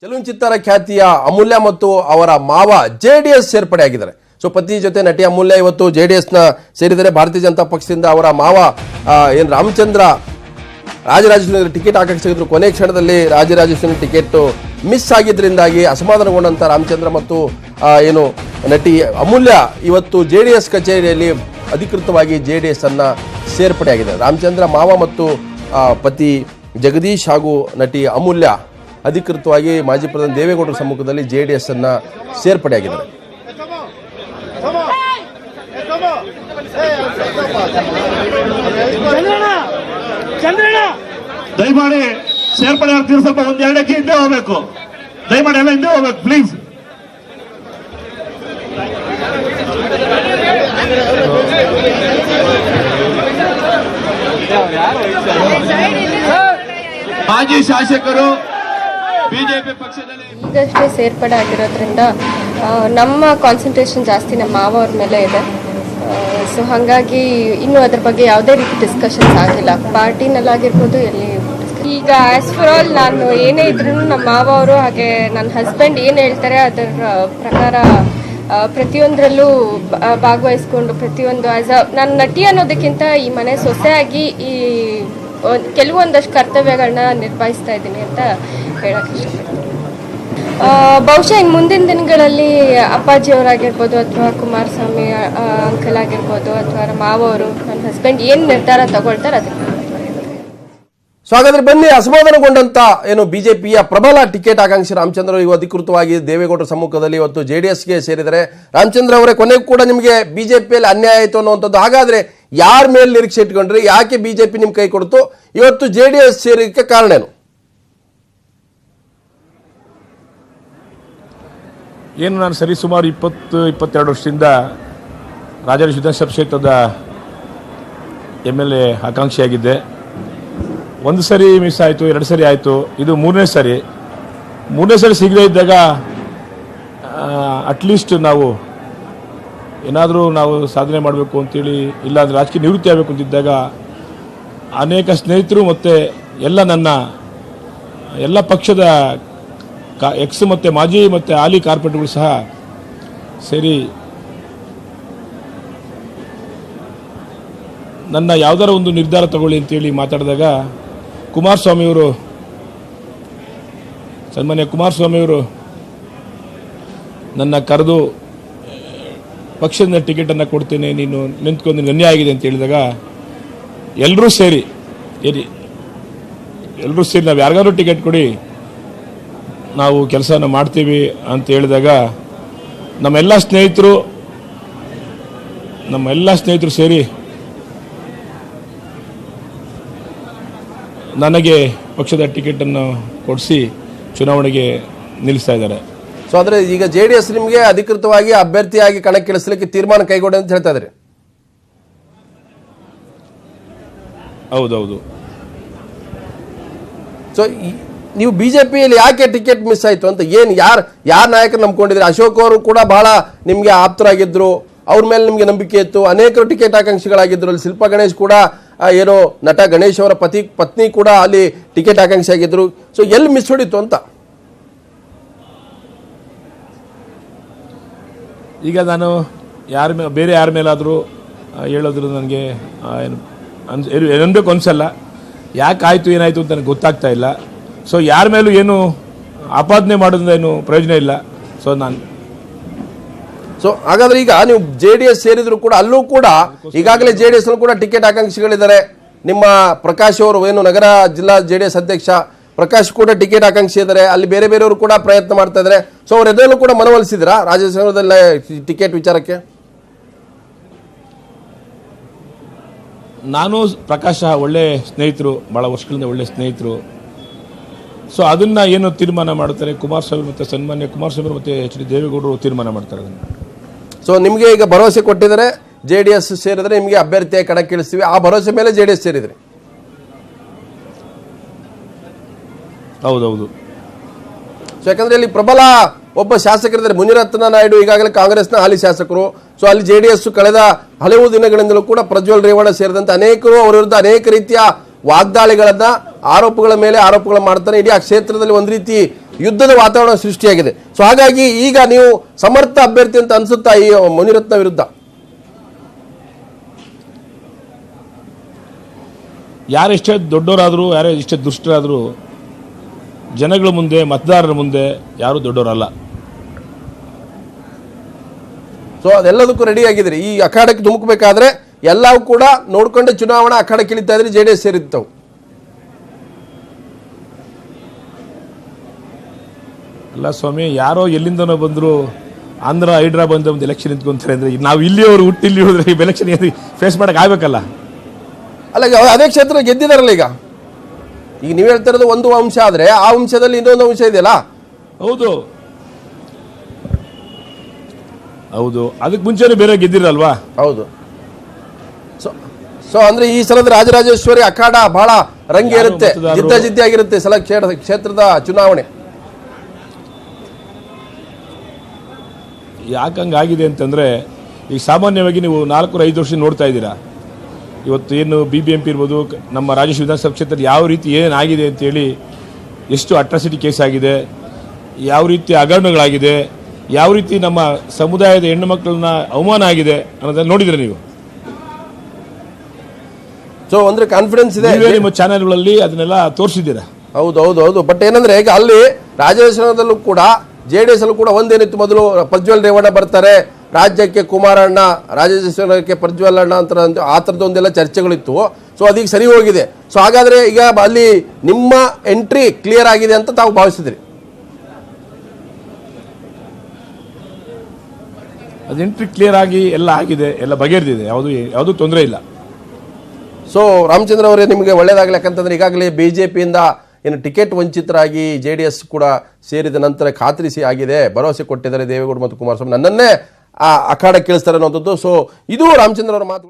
ಚಲನಚಿತ್ರ ಖ್ಯಾತಿಯ ಅಮೂಲ್ಯ ಮತ್ತು ಅವರ ಮಾವ ಜೆಡಿಎಸ್ ಸೇರ್ಪಡೆಯಾಗಿದ್ದಾರೆ. ಸೊ ಪತಿ ಜೊತೆ ನಟಿ ಅಮೂಲ್ಯ ಇವತ್ತು ಜೆಡಿಎಸ್ ನ ಸೇರಿದರೆ. ಭಾರತೀಯ ಜನತಾ ಪಕ್ಷದಿಂದ ಅವರ ಮಾವ ರಾಮಚಂದ್ರ ರಾಜರಾಜೇಶ್ವರಿ ಟಿಕೆಟ್ ಆಕಾಂಕ್ಷಿಸಿದ್ರು. ಕೊನೆ ಕ್ಷಣದಲ್ಲಿ ರಾಜರಾಜೇಶ್ವರಿ ಟಿಕೆಟ್ ಮಿಸ್ ಆಗಿದ್ದರಿಂದಾಗಿ ಅಸಮಾಧಾನಗೊಂಡಂತ ರಾಮಚಂದ್ರ ಮತ್ತು ನಟಿ ಅಮೂಲ್ಯ ಇವತ್ತು ಜೆಡಿಎಸ್ ಕಚೇರಿಯಲ್ಲಿ ಅಧಿಕೃತವಾಗಿ ಜೆಡಿಎಸ್ ಅನ್ನ ಸೇರ್ಪಡೆಯಾಗಿದ್ದಾರೆ. ರಾಮಚಂದ್ರ ಮಾವ ಮತ್ತು ಪತಿ ಜಗದೀಶ್ ಹಾಗೂ ನಟಿ ಅಮೂಲ್ಯ ಅಧಿಕೃತವಾಗಿ ಮಾಜಿ ಪ್ರಧಾನಿ ದೇವೇಗೌಡರ ಸಮ್ಮುಖದಲ್ಲಿ ಜೆಡಿಎಸ್ ಅನ್ನ ಸೇರ್ಪಡೆಯಾಗಿದ್ದಾರೆ. ದಯಮಾಡಿ ಸೇರ್ಪಡೆ ಆಗ್ತೀವಿ, ಸ್ವಲ್ಪ ಒಂದ್ ಎರಡಕ್ಕೆ ಹಿಂದೆ ಹೋಗ್ಬೇಕು. ದಯಮಾಡಿ ಎಲ್ಲ ಹಿಂದೆ ಹೋಗ್ಬೇಕು ಪ್ಲೀಸ್. ಮಾಜಿ ಶಾಸಕರು ಬಿಜೆಪಿ ಪಕ್ಷದಲ್ಲಿ ಈಗಷ್ಟೇ ಸೇರ್ಪಡೆ ಆಗಿರೋದ್ರಿಂದ ನಮ್ಮ ಕಾನ್ಸಂಟ್ರೇಷನ್ ಜಾಸ್ತಿ ನಮ್ಮ ಮಾವ ಅವ್ರ ಮೇಲೆ ಇದೆ. ಸೊ ಹಾಗಾಗಿ ಇನ್ನು ಅದ್ರ ಬಗ್ಗೆ ಯಾವುದೇ ರೀತಿ ಡಿಸ್ಕಷನ್ಸ್ ಆಗಿಲ್ಲ, ಪಾರ್ಟಿನಲ್ಲಾಗಿರ್ಬೋದು ಎಲ್ಲಿ. ಈಗ ಆಸ್ ಫಾರ್ ಆಲ್ ನಾನು ಏನೇ ಇದ್ರೂ ನಮ್ಮ ಮಾವ ಅವರು ಹಾಗೆ ನನ್ನ ಹಸ್ಬೆಂಡ್ ಏನು ಹೇಳ್ತಾರೆ ಅದರ ಪ್ರಕಾರ ಪ್ರತಿಯೊಂದರಲ್ಲೂ ಭಾಗವಹಿಸ್ಕೊಂಡು ಪ್ರತಿಯೊಂದು ನಾನು ನಟಿ ಅನ್ನೋದಕ್ಕಿಂತ ಈ ಮನೆ ಸೊಸೆಯಾಗಿ ಈ ಕೆಲವೊಂದಷ್ಟು ಕರ್ತವ್ಯಗಳನ್ನ ನಿರ್ವಹಿಸ್ತಾ ಇದ್ದೀನಿ ಅಂತ ಹೇಳಕ್ಕೆ ಇಷ್ಟಪಡ್ತೀನಿ. ಬಹುಶಃ ಇನ್ನು ಮುಂದಿನ ದಿನಗಳಲ್ಲಿ ಅಪ್ಪಾಜಿಯವರಾಗಿರ್ಬೋದು ಅಥವಾ ಕುಮಾರಸ್ವಾಮಿ ಅಂಕಲ್ ಆಗಿರ್ಬೋದು ಅಥವಾ ಮಾವ ಅವರು ನನ್ನ ಹಸ್ಬೆಂಡ್ ಏನು ನಿರ್ಧಾರ ತಗೊಳ್ತಾರೆ ಅದಕ್ಕೆ. ಸೊ ಹಾಗಾದ್ರೆ ಬನ್ನಿ, ಅಸಮಾಧಾನಗೊಂಡಂತ ಬಿಜೆಪಿಯ ಪ್ರಬಲ ಟಿಕೆಟ್ ಆಕಾಂಕ್ಷಿ ರಾಮಚಂದ್ರ ಇವು ಅಧಿಕೃತವಾಗಿ ದೇವೇಗೌಡರ ಸಮ್ಮುಖದಲ್ಲಿ ಇವತ್ತು ಜೆಡಿಎಸ್ಗೆ ಸೇರಿದರೆ. ರಾಮಚಂದ್ರ ಅವರೇ, ಕೊನೆಗೂ ಕೂಡ ನಿಮಗೆ ಬಿಜೆಪಿಯಲ್ಲಿ ಅನ್ಯಾಯ ಆಯಿತು ಅನ್ನುವಂಥದ್ದು. ಹಾಗಾದ್ರೆ ಯಾರ ಮೇಲೆ ನಿರೀಕ್ಷೆ ಇಟ್ಕೊಂಡ್ರಿ? ಯಾಕೆ ಬಿಜೆಪಿ ನಿಮ್ ಕೈ ಕೊಡ್ತು? ಇವತ್ತು ಜೆಡಿಎಸ್ ಸೇರಿಕೆ ಕಾರಣ ಏನು? ನಾನು ಸರಿಸುಮಾರು 22 ವರ್ಷದಿಂದ ರಾಜರಾಜೇಶ್ವರಿ ವಿಧಾನಸಭಾ ಕ್ಷೇತ್ರದ MLA ಆಕಾಂಕ್ಷಿಯಾಗಿದ್ದೆ. ಒಂದು ಸರಿ ಮಿಸ್ ಆಯಿತು, 2 ಸರಿ ಆಯಿತು, ಇದು 3ನೇ ಸರಿ. 3ನೇ ಸರಿ ಸಿಗದೇ ಇದ್ದಾಗ ಅಟ್ಲೀಸ್ಟ್ ನಾವು ಏನಾದರೂ ಸಾಧನೆ ಮಾಡಬೇಕು ಅಂತೇಳಿ, ಇಲ್ಲಾಂದರೆ ರಾಜಕೀಯ ನಿವೃತ್ತಿ ಆಗಬೇಕು ಅಂತಿದ್ದಾಗ ಅನೇಕ ಸ್ನೇಹಿತರು ಮತ್ತು ಎಲ್ಲ ಪಕ್ಷದ ಎಕ್ಸ್ ಮತ್ತು ಮಾಜಿ ಮತ್ತು ಹಾಲಿ ಕಾರ್ಪೊರೇಟ್ಗಳು ಸಹ ಸೇರಿ ನನ್ನ ಯಾವುದಾರ ಒಂದು ನಿರ್ಧಾರ ತಗೊಳ್ಳಿ ಅಂತೇಳಿ ಮಾತಾಡಿದಾಗ ಸನ್ಮಾನ್ಯ ಕುಮಾರಸ್ವಾಮಿಯವರು ನನ್ನ ಕರೆದು ಪಕ್ಷದ ಟಿಕೆಟನ್ನು ಕೊಡ್ತೇನೆ, ನೀನು ನಿಂತ್ಕೊಂಡು ನಿನಗೆ ಅನ್ಯಾಯ ಆಗಿದೆ ಅಂತ ಹೇಳಿದಾಗ ಎಲ್ಲರೂ ಸೇರಿ ನಾವು ಯಾರಿಗಾದ್ರೂ ಟಿಕೆಟ್ ಕೊಡಿ, ನಾವು ಕೆಲಸನ ಮಾಡ್ತೀವಿ ಅಂತ ಹೇಳಿದಾಗ ನಮ್ಮೆಲ್ಲ ಸ್ನೇಹಿತರು ಸೇರಿ ನನಗೆ ಪಕ್ಷದ ಟಿಕೆಟನ್ನು ಕೊಡಿಸಿ ಚುನಾವಣೆಗೆ ನಿಲ್ಲಿಸ್ತಾ ಇದ್ದಾರೆ. ಸೊ ಅಂದ್ರೆ ಈಗ ಜೆಡಿಎಸ್ ನಿಮಗೆ ಅಧಿಕೃತವಾಗಿ ಅಭ್ಯರ್ಥಿಯಾಗಿ ಕಣಕ್ಕಿಳಿಸಲಿಕ್ಕೆ ತೀರ್ಮಾನ ಕೈಗೊಂಡೆ ಅಂತ ಹೇಳ್ತಾ ಇದ್ರಿ? ಹೌದೌದು. ಸೊ ನೀವು ಬಿಜೆಪಿಯಲ್ಲಿ ಯಾಕೆ ಟಿಕೆಟ್ ಮಿಸ್ ಆಯ್ತು ಅಂತ ಯಾರ ನಾಯಕರು ನಂಬ್ಕೊಂಡಿದ್ರಿ? ಅಶೋಕ್ ಅವರು ಕೂಡ ಬಹಳ ನಿಮ್ಗೆ ಆಪ್ತರಾಗಿದ್ರು, ಅವ್ರ ಮೇಲೆ ನಿಮ್ಗೆ ನಂಬಿಕೆ ಇತ್ತು. ಅನೇಕರು ಟಿಕೆಟ್ ಆಕಾಂಕ್ಷಿಗಳಾಗಿದ್ರು. ಅಲ್ಲಿ ಶಿಲ್ಪಾ ಗಣೇಶ್ ಕೂಡ ನಟ ಗಣೇಶ್ ಅವರ ಪತ್ನಿ ಕೂಡ ಅಲ್ಲಿ ಟಿಕೆಟ್ ಆಕಾಂಕ್ಷಿ ಆಗಿದ್ರು. ಸೊ ಎಲ್ಲಿ ಮಿಸ್ ಹೊಡಿತು ಅಂತ? ಈಗ ನಾನು ಬೇರೆ ಯಾರ ಮೇಲಾದರೂ ಹೇಳೋದ್ರು ನನಗೆ ಏನಬೇಕು ಅನ್ಸಲ್ಲ. ಯಾಕೆ ಆಯಿತು ಏನಾಯಿತು ಅಂತ ನನಗೆ ಗೊತ್ತಾಗ್ತಾ ಇಲ್ಲ. ಸೊ ಯಾರ ಮೇಲೂ ಏನು ಆಪಾದನೆ ಮಾಡೋದ್ರಿಂದ ಏನು ಪ್ರಯೋಜನ ಇಲ್ಲ. ಸೊ ಹಾಗಾದ್ರೆ ಈಗ ನೀವು ಜೆಡಿಎಸ್ ಸೇರಿದ್ರು ಕೂಡ ಅಲ್ಲೂ ಕೂಡ ಈಗಾಗಲೇ ಜೆಡಿಎಸ್ ಕೂಡ ಟಿಕೆಟ್ ಆಕಾಂಕ್ಷಿಗಳಿದ್ದಾರೆ. ನಿಮ್ಮ ಪ್ರಕಾಶ್ ಅವರು ನಗರ ಜಿಲ್ಲಾ ಜೆಡಿಎಸ್ ಅಧ್ಯಕ್ಷ ಪ್ರಕಾಶ್ ಕೂಡ ಟಿಕೆಟ್ ಆಕಾಂಕ್ಷಿ ಇದ್ದಾರೆ. ಅಲ್ಲಿ ಬೇರೆ ಬೇರೆಯವರು ಕೂಡ ಪ್ರಯತ್ನ ಮಾಡ್ತಾ ಇದ್ದಾರೆ. ಸೊ ಅವರೆಲ್ಲರೂ ಕೂಡ ಮನವೊಲಿಸಿದ್ರ ರಾಜಸ್ಥಾನದಲ್ಲೇ ಟಿಕೆಟ್ ವಿಚಾರಕ್ಕೆ? ನಾನು ಪ್ರಕಾಶ್ ಒಳ್ಳೆ ಸ್ನೇಹಿತರು, ಬಹಳ ವರ್ಷಗಳಿಂದ ಒಳ್ಳೆ ಸ್ನೇಹಿತರು. ಸೊ ಅದನ್ನ ಏನು ತೀರ್ಮಾನ ಮಾಡ್ತಾರೆ ಕುಮಾರಸ್ವಾಮಿ ಮತ್ತು ಸನ್ಮಾನ್ಯ ಕುಮಾರಸ್ವಾಮಿ ಮತ್ತು HD ದೇವೇಗೌಡರು ತೀರ್ಮಾನ ಮಾಡ್ತಾರೆ ಅದನ್ನು. ಸೊ ನಿಮಗೆ ಈಗ ಭರವಸೆ ಕೊಟ್ಟಿದ್ದಾರೆ ಜೆಡಿಎಸ್ ಸೇರಿದ್ರೆ ನಿಮಗೆ ಅಭ್ಯರ್ಥಿಯಾಗಿ ಕಣಕ್ಕಿಳಿಸ್ತೀವಿ, ಆ ಭರವಸೆ ಮೇಲೆ ಜೆಡಿಎಸ್ ಸೇರಿದ್ರಿ? ಹೌದೌದು. ಸೊ ಯಾಕಂದ್ರೆ ಇಲ್ಲಿ ಪ್ರಬಲ ಒಬ್ಬ ಶಾಸಕರಿದ್ದಾರೆ, ಮುನಿರತ್ನ ನಾಯ್ಡು ಈಗಾಗಲೇ ಕಾಂಗ್ರೆಸ್ನ ಹಾಲಿ ಶಾಸಕರು. ಸೊ ಅಲ್ಲಿ ಜೆಡಿಎಸ್ ಕಳೆದ ಹಲವು ದಿನಗಳಿಂದಲೂ ಕೂಡ ಪ್ರಜ್ವಲ್ ರೇವಣ್ಣ ಸೇರಿದಂತೆ ಅನೇಕರು ಅವರ ವಿರುದ್ಧ ಅನೇಕ ರೀತಿಯ ವಾಗ್ದಾಳಿಗಳನ್ನ ಆರೋಪಗಳ ಮೇಲೆ ಆರೋಪಗಳು ಮಾಡ್ತಾನೆ. ಇಡೀ ಆ ಕ್ಷೇತ್ರದಲ್ಲಿ ಒಂದು ರೀತಿ ಯುದ್ಧದ ವಾತಾವರಣ ಸೃಷ್ಟಿಯಾಗಿದೆ. ಸೊ ಹಾಗಾಗಿ ಈಗ ನೀವು ಸಮರ್ಥ ಅಭ್ಯರ್ಥಿ ಅಂತ ಅನ್ಸುತ್ತಾ ಈ ಮುನಿರತ್ನ ವಿರುದ್ಧ? ಯಾರೆಷ್ಟೇ ದೊಡ್ಡವರಾದರೂ ಯಾರೇ ಎಷ್ಟೇ ದುಷ್ಟರಾದರೂ ಜನಗಳ ಮುಂದೆ ಮತದಾರರ ಮುಂದೆ ಯಾರೂ ದೊಡ್ಡವರಲ್ಲ. So ಅದೆಲ್ಲದಕ್ಕೂ ready ಆಗಿದ್ರಿ. ಈ ಅಖಾಡಕ್ಕೆ ಧುಮುಕಬೇಕಾದ್ರೆ ಎಲ್ಲವೂ ಕೂಡ ನೋಡ್ಕೊಂಡೆ ಚುನಾವಣಾ ಅಖಾಡಕ್ಕೆ ಇಳಿತಾ ಇದ್ರಿ, JDS ಸೇರಿತ್ತವು. ಅಲ್ಲ ಸ್ವಾಮಿ, ಯಾರೋ ಎಲ್ಲಿಂದನೋ ಬಂದರು ಆಂಧ್ರ ಹೈದ್ರಾಬಾದ್ ಒಂದು ಎಲೆಕ್ಷನ್ ನಿಂತ್ಕೊಂತಾರೆ ಅಂದರೆ ನಾವು ಇಲ್ಲಿಯವರು ಹುಟ್ಟಿಲ್ಲಿ ಹೋದ್ರೆ ಈ ಎಲೆಕ್ಷನ್ ಫೇಸ್ ಮಾಡೋಕೆ ಆಗಬೇಕಲ್ಲ. ಅಲ್ಲ, ಈಗ ಅದೇ ಕ್ಷೇತ್ರ ಗೆದ್ದಿದಾರಲ್ಲ. ಈಗ ನೀವು ಹೇಳ್ತಾ ಇರೋದು ಒಂದು ಅಂಶ ಆದ್ರೆ ಆ ಅಂಶದಲ್ಲಿ ಇನ್ನೊಂದು ಅಂಶ ಇದೆಯಲ್ಲ. ಹೌದು ಹೌದು, ಅದಕ್ಕೆ ಮುಂಚೆನೇ ಬೇರೆ ಗೆದ್ದಿರಲ್ವಾ? ಹೌದು. ಸೊ ಅಂದ್ರೆ ಈ ಸಲದ ರಾಜರಾಜೇಶ್ವರಿ ಅಖಾಡ ಬಹಳ ರಂಗೇರುತ್ತೆ, ಜಿದ್ದ ಆಗಿರುತ್ತೆ ಸಲ ಕ್ಷೇತ್ರದ ಚುನಾವಣೆ. ಯಾಕಂಗಾಗಿದೆ ಅಂತಂದ್ರೆ ಈಗ ಸಾಮಾನ್ಯವಾಗಿ ನೀವು 4-5 ವರ್ಷ ನೋಡ್ತಾ ಇದ್ದೀರಾ. ಇವತ್ತು ಏನು BBMP ಇರ್ಬೋದು, ನಮ್ಮ ರಾಜೇಶ್ವರಿ ವಿಧಾನಸಭಾ ಕ್ಷೇತ್ರ ಯಾವ ರೀತಿ ಏನಾಗಿದೆ ಅಂತೇಳಿ, ಎಷ್ಟು ಅಟ್ರಾಸಿಟಿ ಕೇಸ್ ಆಗಿದೆ, ಯಾವ ರೀತಿ ಹಗರಣಗಳಾಗಿದೆ, ಯಾವ ರೀತಿ ನಮ್ಮ ಸಮುದಾಯದ ಹೆಣ್ಣು ಮಕ್ಕಳನ್ನ ಅವಮಾನ ಆಗಿದೆ ಅನ್ನೋದನ್ನ ನೋಡಿದ್ರೆ ನೀವು. ಸೊ ಅಂದ್ರೆ ಕಾನ್ಫಿಡೆನ್ಸ್ ಇದೆ ನಿಮ್ಮ ಚಾನೆಲ್ಗಳಲ್ಲಿ ಅದನ್ನೆಲ್ಲ ತೋರಿಸಿದ್ದೀರಾ. ಹೌದು ಹೌದು ಹೌದು. ಬಟ್ ಏನಂದ್ರೆ ಈಗ ಅಲ್ಲಿ ರಾಜೇಶ್ವರದಲ್ಲೂ ಕೂಡ JDS ಅಲ್ಲೂ ಕೂಡ ಒಂದೇನಿತ್ತು, ಮೊದಲು ಪ್ರಜ್ವಲ್ ರೇವಣ್ಣ ಬರ್ತಾರೆ, ರಾಜ್ಯಕ್ಕೆ ಕುಮಾರಣ್ಣ, ರಾಜೇಶ್ವರಕ್ಕೆ ಪ್ರಜ್ವಲ್ ಅಣ್ಣ ಅಂತ ಆ ಥರದೊಂದೆಲ್ಲ ಚರ್ಚೆಗಳಿತ್ತು. ಸೊ ಅದೀಗ ಸರಿ ಹೋಗಿದೆ. ಸೊ ಹಾಗಾದ್ರೆ ಈಗ ಅಲ್ಲಿ ನಿಮ್ಮ ಎಂಟ್ರಿ ಕ್ಲಿಯರ್ ಆಗಿದೆ ಅಂತ ತಾವು ಭಾವಿಸಿದ್ರಿ? ಅದು ಎಂಟ್ರಿ ಕ್ಲಿಯರ್ ಆಗಿ ಎಲ್ಲ ಆಗಿದೆ, ಎಲ್ಲ ಬಗೆಹರಿದಿದೆ, ಯಾವುದು ತೊಂದರೆ ಇಲ್ಲ. ಸೊ ರಾಮಚಂದ್ರ ಅವರೇ, ನಿಮಗೆ ಒಳ್ಳೇದಾಗಲಿ. ಯಾಕಂತಂದ್ರೆ ಈಗಾಗಲೇ BJPಯಿಂದ ಏನು ಟಿಕೆಟ್ ವಂಚಿತರಾಗಿ JDS ಕೂಡ ಸೇರಿದ ನಂತರ ಖಾತ್ರಿಸಿ ಆಗಿದೆ, ಭರವಸೆ ಕೊಟ್ಟಿದ್ದಾರೆ ದೇವೇಗೌಡ ಮತ್ತು ಕುಮಾರಸ್ವಾಮಿ, ನನ್ನನ್ನೇ ಆ ಅಖಾಡಕ್ಕೆ ಇಳಿಸ್ತಾರೆ ಅನ್ನೋಂಥದ್ದು. ಸೊ ಇದು ರಾಮಚಂದ್ರ ಅವರ ಮಾತು.